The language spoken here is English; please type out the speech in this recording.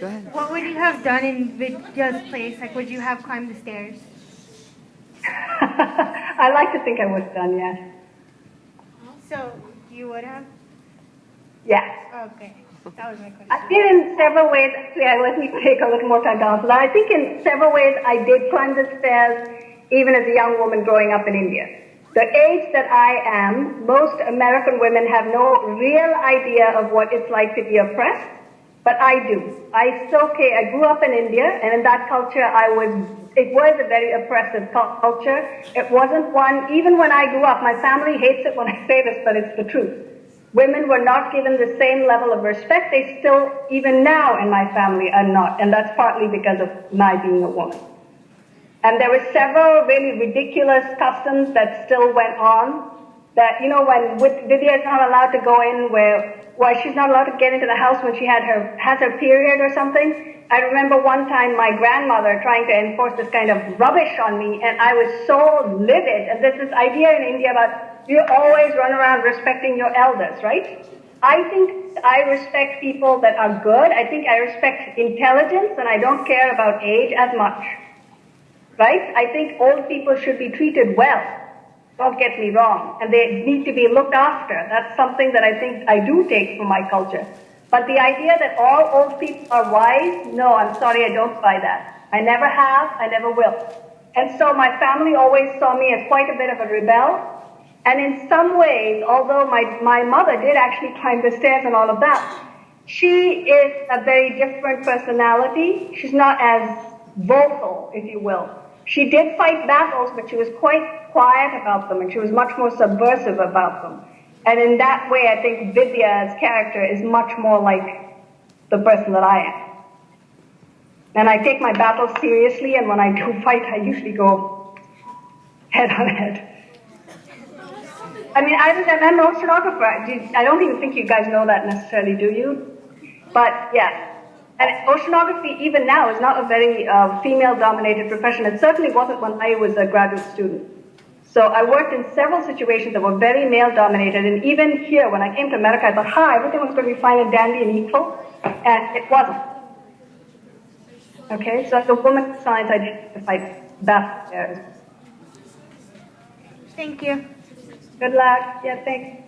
Go ahead. What would you have done in Vidya's place? Like, would you have climbed the stairs? I like to think I would have done, yes. So, you would have? Yes. Okay. That was my question. I did in several ways. Actually, let me take a little more time to answer that. I think in several ways I did climb the stairs even as a young woman growing up in India. The age that I am, most American women have no real idea of what it's like to be oppressed, but I do. I grew up in India, and in that culture it was a very oppressive culture. It wasn't one, even when I grew up, my family hates it when I say this, but it's the truth. Women were not given the same level of respect. They still, even now in my family, are not, and that's partly because of my being a woman. And there were several really ridiculous customs that still went on. That, when Vidya is not allowed to go in she's not allowed to get into the house when she has her period or something. I remember one time my grandmother trying to enforce this kind of rubbish on me, and I was so livid. And there's this idea in India about you always run around respecting your elders, right? I think I respect people that are good. I think I respect intelligence, and I don't care about age as much. Right? I think old people should be treated well. Don't get me wrong. And they need to be looked after. That's something that I think I do take from my culture. But the idea that all old people are wise, no, I'm sorry, I don't buy that. I never have, I never will. And so my family always saw me as quite a bit of a rebel. And in some ways, although my mother did actually climb the stairs and all of that, she is a very different personality. She's not as vocal, if you will. She did fight battles, but she was quite quiet about them, and she was much more subversive about them. And in that way, I think Vidya's character is much more like the person that I am. And I take my battles seriously, and when I do fight, I usually go head on head. I mean, I'm an oceanographer. I don't even think you guys know that necessarily, do you? But, yeah. And oceanography, even now, is not a very female-dominated profession. It certainly wasn't when I was a graduate student. So I worked in several situations that were very male-dominated. And even here, when I came to America, I thought, everything was going to be fine and dandy and equal. And it wasn't. Okay, so as a woman in science, I did to fight battles there. Thank you. Good luck. Yeah, thanks.